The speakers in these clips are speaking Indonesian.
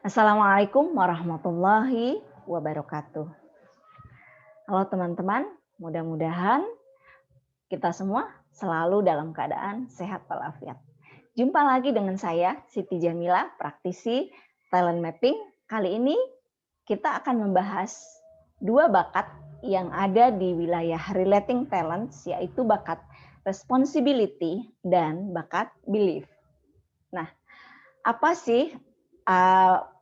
Assalamualaikum warahmatullahi wabarakatuh. Halo teman-teman, mudah-mudahan kita semua selalu dalam keadaan sehat walafiat. Jumpa lagi dengan saya, Siti Jamila, praktisi talent mapping. Kali ini kita akan membahas dua bakat yang ada di wilayah relating talents, yaitu bakat responsibility dan bakat belief. Nah, apa sih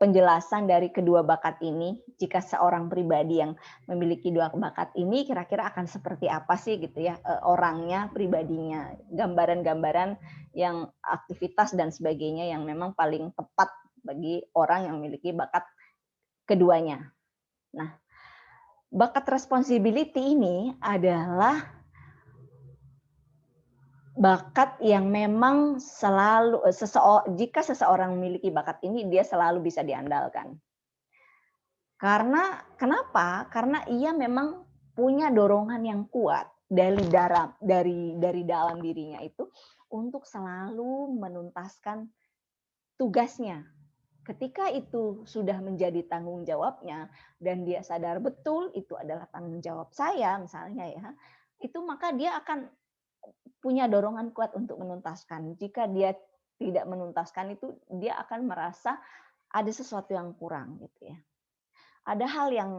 penjelasan dari kedua bakat ini? Jika seorang pribadi yang memiliki dua bakat ini kira-kira akan seperti apa sih gitu ya, orangnya, pribadinya, gambaran-gambaran yang aktivitas dan sebagainya yang memang paling tepat bagi orang yang memiliki bakat keduanya. Nah, bakat responsibility ini adalah bakat yang memang selalu jika seseorang memiliki bakat ini dia selalu bisa diandalkan. Karena kenapa? Karena ia memang punya dorongan yang kuat dari dalam dirinya itu untuk selalu menuntaskan tugasnya. Ketika itu sudah menjadi tanggung jawabnya dan dia sadar betul itu adalah tanggung jawab saya misalnya ya, itu maka dia akan punya dorongan kuat untuk menuntaskan. Jika dia tidak menuntaskan itu, dia akan merasa ada sesuatu yang kurang gitu ya. Ada hal yang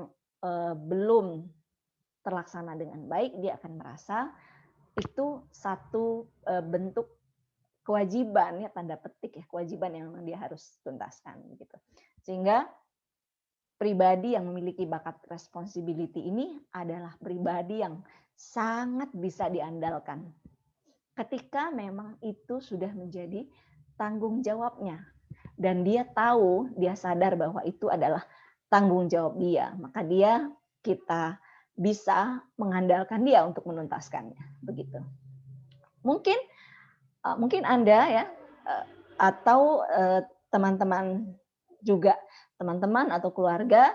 belum terlaksana dengan baik, dia akan merasa itu satu bentuk kewajiban ya tanda petik ya, kewajiban yang dia harus tuntaskan gitu. Sehingga pribadi yang memiliki bakat responsibility ini adalah pribadi yang sangat bisa diandalkan ketika memang itu sudah menjadi tanggung jawabnya dan dia tahu, dia sadar bahwa itu adalah tanggung jawab dia, maka kita bisa mengandalkan dia untuk menuntaskannya, begitu. Mungkin Anda ya atau teman-teman juga, teman-teman atau keluarga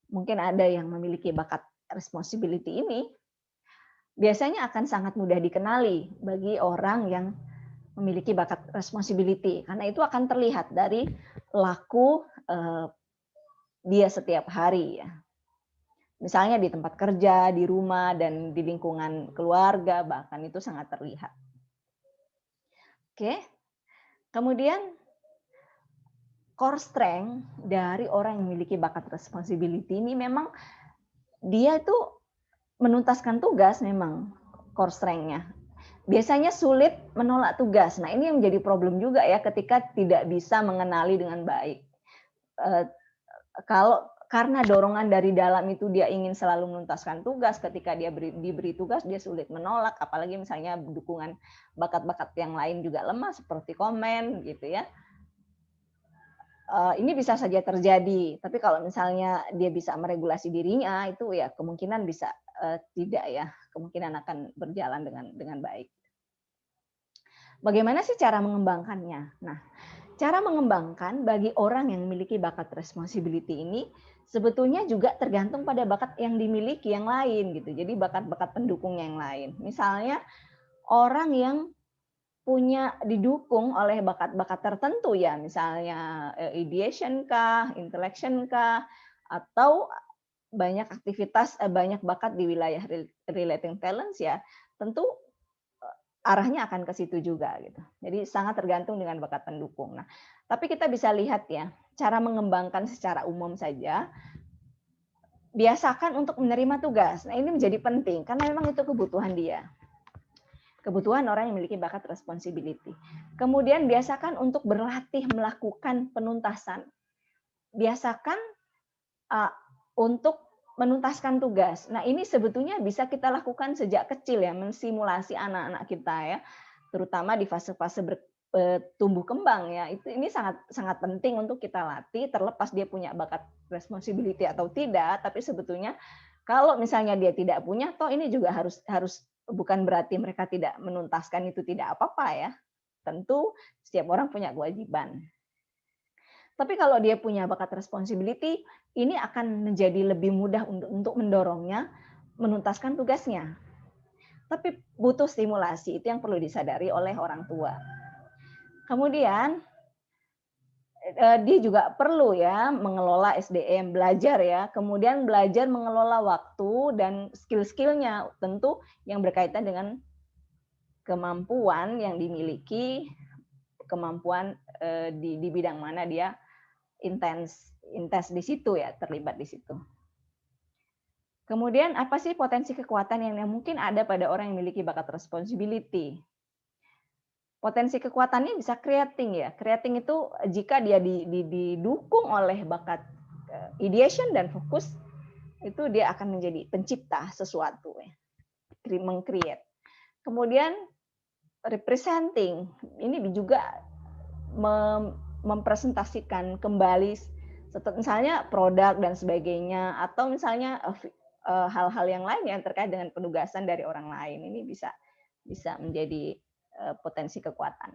mungkin ada yang memiliki bakat responsibility ini, biasanya akan sangat mudah dikenali bagi orang yang memiliki bakat responsibility karena itu akan terlihat dari laku dia setiap hari ya. Misalnya di tempat kerja, di rumah dan di lingkungan keluarga bahkan itu sangat terlihat. Oke. Kemudian core strength dari orang yang memiliki bakat responsibility ini memang dia itu menuntaskan tugas memang core strength-nya. Biasanya sulit menolak tugas. Nah, ini yang menjadi problem juga ya ketika tidak bisa mengenali dengan baik. Karena dorongan dari dalam itu dia ingin selalu menuntaskan tugas, ketika dia diberi tugas dia sulit menolak, apalagi misalnya dukungan bakat-bakat yang lain juga lemah seperti komen gitu ya. Ini bisa saja terjadi, tapi kalau misalnya dia bisa meregulasi dirinya itu ya kemungkinan bisa tidak ya, kemungkinan akan berjalan dengan baik. Bagaimana sih cara mengembangkannya? Nah, cara mengembangkan bagi orang yang memiliki bakat responsibility ini sebetulnya juga tergantung pada bakat yang dimiliki yang lain gitu. Jadi bakat-bakat pendukung yang lain. Misalnya orang yang didukung oleh bakat-bakat tertentu ya, misalnya ideation kah, intellection kah, atau banyak aktivitas, banyak bakat di wilayah relating talents ya, tentu arahnya akan ke situ juga gitu. Jadi sangat tergantung dengan bakat pendukung. Nah, tapi kita bisa lihat ya, cara mengembangkan secara umum saja, biasakan untuk menerima tugas. Nah, ini menjadi penting karena memang itu kebutuhan dia. Kebutuhan orang yang memiliki bakat responsibility. Kemudian biasakan untuk berlatih melakukan penuntasan. Biasakan untuk menuntaskan tugas. Nah, ini sebetulnya bisa kita lakukan sejak kecil ya, mensimulasi anak-anak kita ya, terutama di fase-fase tumbuh kembang ya. Ini sangat sangat penting untuk kita latih, terlepas dia punya bakat responsibility atau tidak, tapi sebetulnya kalau misalnya dia tidak punya, toh ini juga harus bukan berarti mereka tidak menuntaskan itu tidak apa-apa ya. Tentu setiap orang punya kewajiban. Tapi kalau dia punya bakat responsibility, ini akan menjadi lebih mudah untuk mendorongnya menuntaskan tugasnya. Tapi butuh stimulasi, itu yang perlu disadari oleh orang tua. Kemudian dia juga perlu ya mengelola SDM, belajar ya, kemudian belajar mengelola waktu dan skill-skill-nya tentu yang berkaitan dengan kemampuan yang dimiliki, kemampuan di bidang mana dia intens di situ ya, terlibat di situ. Kemudian apa sih potensi kekuatan yang mungkin ada pada orang yang memiliki bakat responsibility? Potensi kekuatannya bisa creating ya. Creating itu jika dia didukung oleh bakat ideation dan fokus, itu dia akan menjadi pencipta sesuatu ya. Meng-create. Kemudian representing, ini juga mempresentasikan kembali misalnya produk dan sebagainya, atau misalnya hal-hal yang lain yang terkait dengan penugasan dari orang lain. Ini bisa menjadi potensi kekuatan.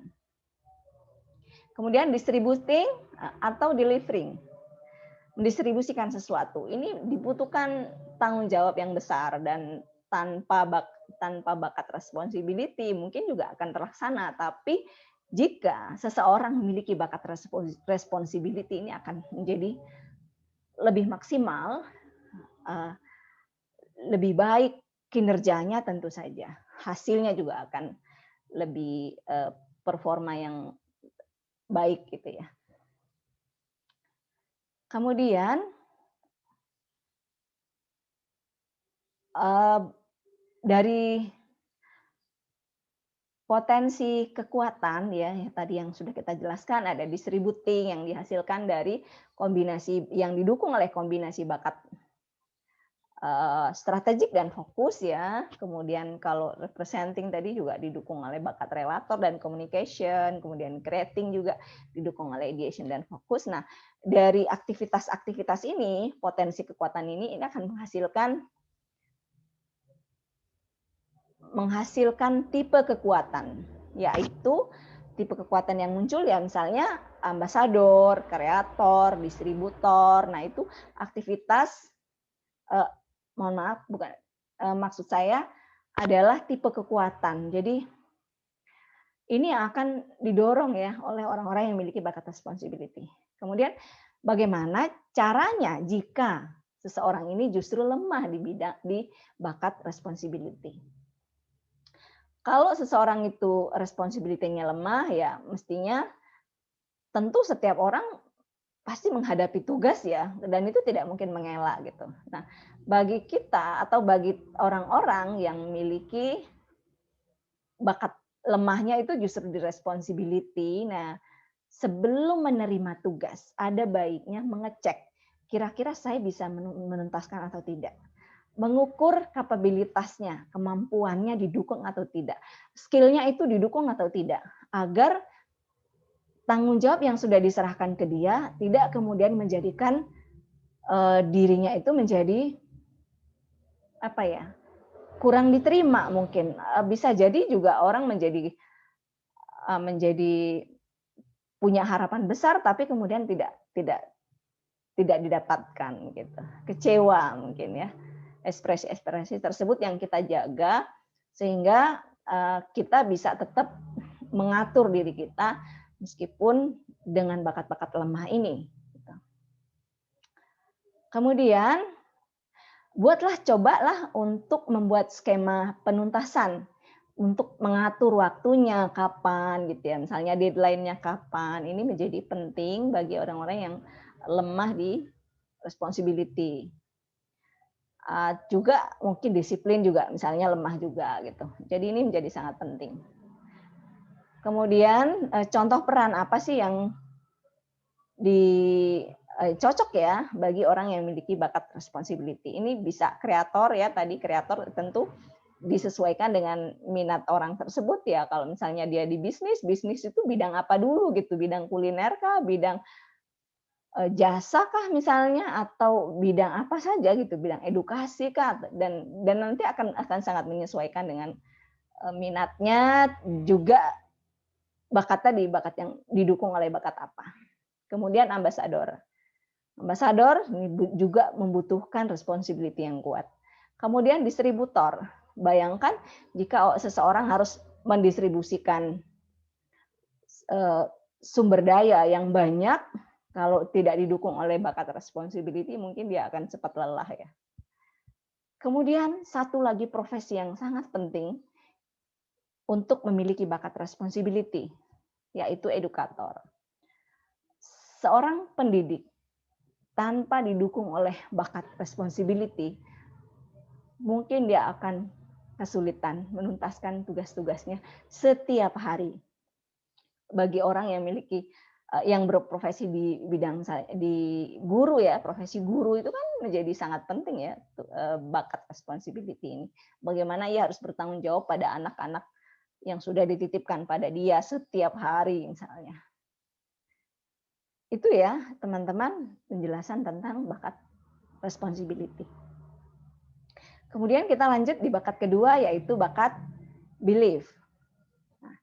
Kemudian distributing atau delivering. Mendistribusikan sesuatu. Ini dibutuhkan tanggung jawab yang besar, dan tanpa bakat responsibility mungkin juga akan terlaksana. Tapi jika seseorang memiliki bakat responsibility, ini akan menjadi lebih maksimal, lebih baik kinerjanya tentu saja. Hasilnya juga akan lebih performa yang baik gitu ya. Kemudian dari potensi kekuatan ya tadi yang sudah kita jelaskan, ada distributing yang dihasilkan dari kombinasi yang didukung oleh kombinasi bakat strategik dan fokus ya. Kemudian kalau representing tadi juga didukung oleh bakat relator dan communication, kemudian creating juga didukung oleh ideation dan fokus. Nah, dari aktivitas-aktivitas ini, potensi kekuatan ini akan menghasilkan tipe kekuatan, yaitu tipe kekuatan yang muncul ya misalnya ambasador, kreator, distributor. Nah, itu aktivitas mohon maaf, bukan maksud saya adalah tipe kekuatan. Jadi ini akan didorong ya oleh orang-orang yang memiliki bakat responsibility. Kemudian bagaimana caranya jika seseorang ini justru lemah di bakat responsibility? Kalau seseorang itu responsibility-nya lemah, ya mestinya tentu setiap orang pasti menghadapi tugas ya, dan itu tidak mungkin mengelak gitu. Nah, bagi kita atau bagi orang-orang yang memiliki bakat lemahnya itu justru di responsibility. Nah, sebelum menerima tugas, ada baiknya mengecek kira-kira saya bisa menuntaskan atau tidak. Mengukur kapabilitasnya, kemampuannya didukung atau tidak. Skill-nya itu didukung atau tidak. Agar tanggung jawab yang sudah diserahkan ke dia tidak kemudian menjadikan dirinya itu menjadi apa ya, kurang diterima mungkin. Bisa jadi juga orang menjadi punya harapan besar tapi kemudian tidak didapatkan gitu. Kecewa mungkin ya. Ekspresi-ekspresi tersebut yang kita jaga sehingga kita bisa tetap mengatur diri kita meskipun dengan bakat-bakat lemah ini. Kemudian cobalah untuk membuat skema penuntasan untuk mengatur waktunya kapan gitu ya. Misalnya deadline-nya kapan. Ini menjadi penting bagi orang-orang yang lemah di responsibility. Juga mungkin disiplin juga misalnya lemah juga gitu. Jadi ini menjadi sangat penting. Kemudian contoh peran apa sih yang cocok ya bagi orang yang memiliki bakat responsibility. Ini bisa kreator ya, tadi kreator tentu disesuaikan dengan minat orang tersebut ya. Kalau misalnya dia di bisnis itu bidang apa dulu gitu, bidang kuliner kah, bidang jasa kah misalnya, atau bidang apa saja gitu, bidang edukasi kah, dan nanti akan sangat menyesuaikan dengan minatnya, juga bakat yang didukung oleh bakat apa. Kemudian ambasador ini juga membutuhkan responsibility yang kuat. Kemudian distributor, bayangkan jika seseorang harus mendistribusikan sumber daya yang banyak Kalau tidak didukung oleh bakat responsibility, mungkin dia akan cepat lelah ya. Kemudian satu lagi profesi yang sangat penting untuk memiliki bakat responsibility, yaitu edukator. Seorang pendidik tanpa didukung oleh bakat responsibility, mungkin dia akan kesulitan menuntaskan tugas-tugasnya setiap hari. Bagi orang yang memiliki yang berprofesi di bidang di guru ya, profesi guru itu kan menjadi sangat penting ya bakat responsibility ini. Bagaimana ia harus bertanggung jawab pada anak-anak yang sudah dititipkan pada dia setiap hari misalnya. Itu ya teman-teman penjelasan tentang bakat responsibility. Kemudian kita lanjut di bakat kedua yaitu bakat belief. Nah,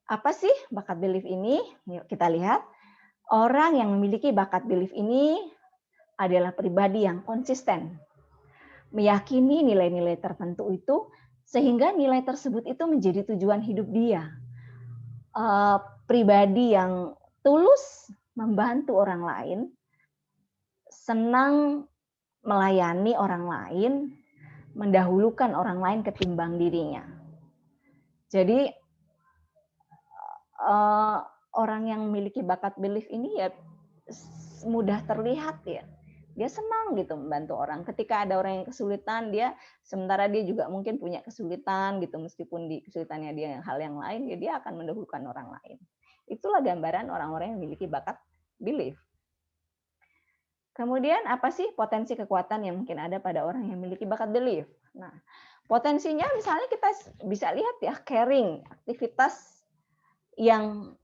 apa sih bakat belief ini? Yuk kita lihat. Orang yang memiliki bakat belief ini adalah pribadi yang konsisten, meyakini nilai-nilai tertentu itu sehingga nilai tersebut itu menjadi tujuan hidup dia. Pribadi yang tulus membantu orang lain, senang melayani orang lain, mendahulukan orang lain ketimbang dirinya. Jadi orang yang memiliki bakat belief ini ya mudah terlihat ya. Dia senang gitu membantu orang. Ketika ada orang yang kesulitan, sementara dia juga mungkin punya kesulitan gitu, meskipun di kesulitannya dia hal yang lain, ya dia akan mendahulukan orang lain. Itulah gambaran orang-orang yang memiliki bakat belief. Kemudian apa sih potensi kekuatan yang mungkin ada pada orang yang memiliki bakat belief? Nah, potensinya misalnya kita bisa lihat ya, caring, aktivitas yang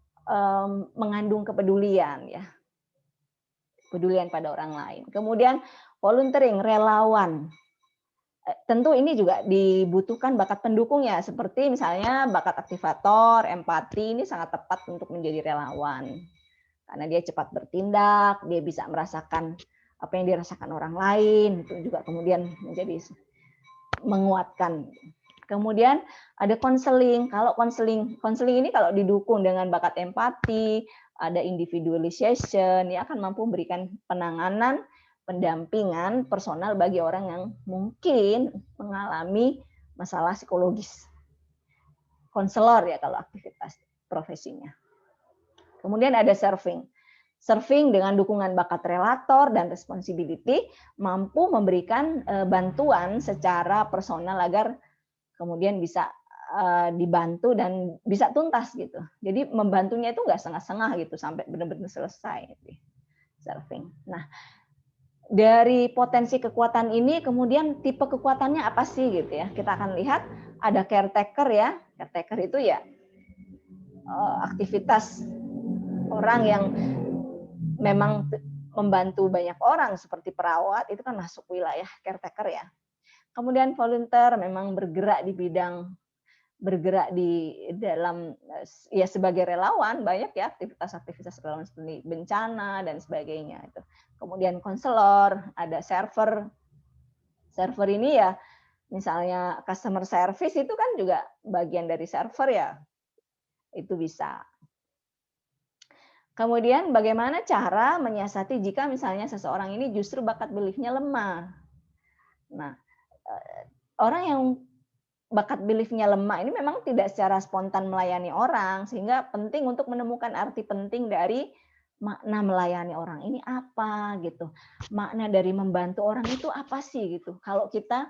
mengandung kepedulian ya. Kepedulian pada orang lain. Kemudian volunteering, relawan. Tentu ini juga dibutuhkan bakat pendukung ya, seperti misalnya bakat aktivator, empati, ini sangat tepat untuk menjadi relawan. Karena dia cepat bertindak, dia bisa merasakan apa yang dirasakan orang lain, itu juga kemudian menjadi menguatkan. Kemudian ada konseling. Kalau konseling ini kalau didukung dengan bakat empati, ada individualization, ya akan mampu memberikan penanganan, pendampingan personal bagi orang yang mungkin mengalami masalah psikologis. Konselor ya kalau aktivitas profesinya. Kemudian ada serving. Serving dengan dukungan bakat relator dan responsibility mampu memberikan bantuan secara personal agar kemudian bisa dibantu dan bisa tuntas gitu. Jadi membantunya itu nggak setengah-setengah gitu sampai benar-benar selesai. Gitu. Serving. Nah, dari potensi kekuatan ini kemudian tipe kekuatannya apa sih gitu ya? Kita akan lihat ada caretaker ya. Caretaker itu ya aktivitas orang yang memang membantu banyak orang seperti perawat, itu kan masuk wilayah caretaker ya. Kemudian volunteer memang bergerak di dalam ya sebagai relawan, banyak ya aktivitas-aktivitas relawan seperti bencana dan sebagainya itu. Kemudian konselor, ada server. Server ini ya misalnya customer service itu kan juga bagian dari server ya. Itu bisa. Kemudian bagaimana cara menyiasati jika misalnya seseorang ini justru bakat beliefnya lemah. Nah, orang yang bakat beliefnya lemah ini memang tidak secara spontan melayani orang, sehingga penting untuk menemukan arti penting dari makna melayani orang ini apa gitu. Makna dari membantu orang itu apa sih gitu. Kalau kita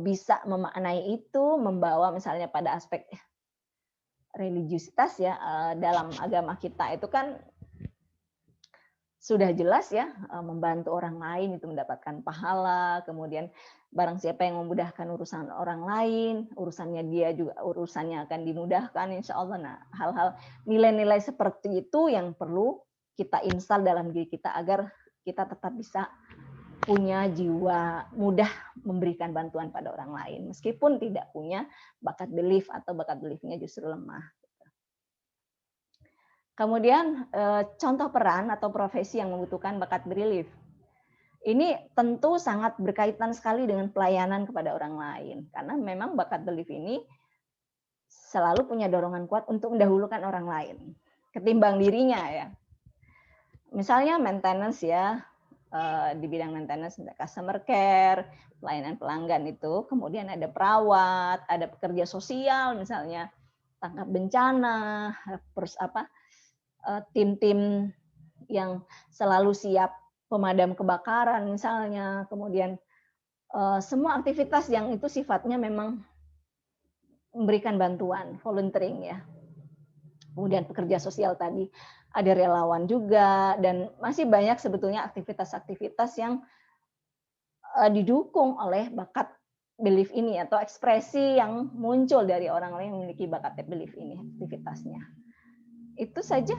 bisa memaknai itu, membawa misalnya pada aspek religiusitas ya, dalam agama kita itu kan sudah jelas ya, membantu orang lain itu mendapatkan pahala, kemudian barang siapa yang memudahkan urusan orang lain, urusannya dia juga urusannya akan dimudahkan insya Allah. Nah, hal-hal nilai-nilai seperti itu yang perlu kita install dalam diri kita agar kita tetap bisa punya jiwa mudah memberikan bantuan pada orang lain, meskipun tidak punya bakat belief atau bakat beliefnya justru lemah. Kemudian contoh peran atau profesi yang membutuhkan bakat belief. Ini tentu sangat berkaitan sekali dengan pelayanan kepada orang lain. Karena memang bakat belief ini selalu punya dorongan kuat untuk mendahulukan orang lain. Ketimbang dirinya ya. misalnya maintenance ya, di bidang maintenance, customer care, pelayanan pelanggan itu, kemudian ada perawat, ada pekerja sosial misalnya, tangkap bencana, tim-tim yang selalu siap pemadam kebakaran misalnya, kemudian, semua aktivitas yang itu sifatnya memang memberikan bantuan, volunteering ya. Kemudian pekerja sosial tadi, ada relawan juga, dan masih banyak sebetulnya aktivitas-aktivitas yang didukung oleh bakat belief ini atau ekspresi yang muncul dari orang-orang yang memiliki bakat belief ini, aktivitasnya. Itu saja.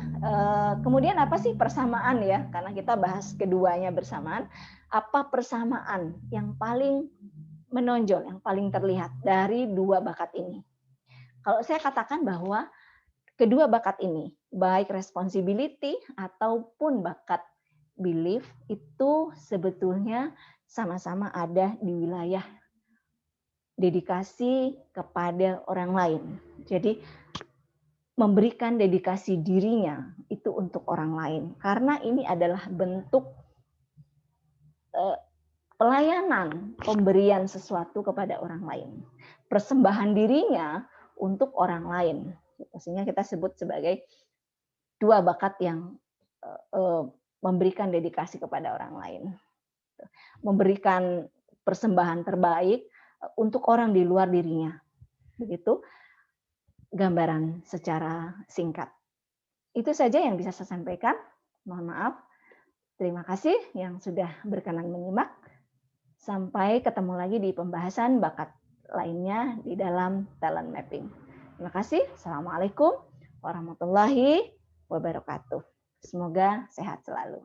Kemudian apa sih persamaan ya? Karena kita bahas keduanya bersamaan. Apa persamaan yang paling menonjol, yang paling terlihat dari dua bakat ini? Kalau saya katakan bahwa kedua bakat ini, baik responsibility ataupun bakat belief, itu sebetulnya sama-sama ada di wilayah dedikasi kepada orang lain. Jadi memberikan dedikasi dirinya itu untuk orang lain. Karena ini adalah bentuk pelayanan, pemberian sesuatu kepada orang lain. Persembahan dirinya untuk orang lain. Sehingga kita sebut sebagai dua bakat yang memberikan dedikasi kepada orang lain. Memberikan persembahan terbaik untuk orang di luar dirinya. Begitu gambaran secara singkat. Itu saja yang bisa saya sampaikan. Mohon maaf. Terima kasih yang sudah berkenan menyimak. Sampai ketemu lagi di pembahasan bakat lainnya di dalam talent mapping. Terima kasih. Assalamualaikum warahmatullahi wabarakatuh. Semoga sehat selalu.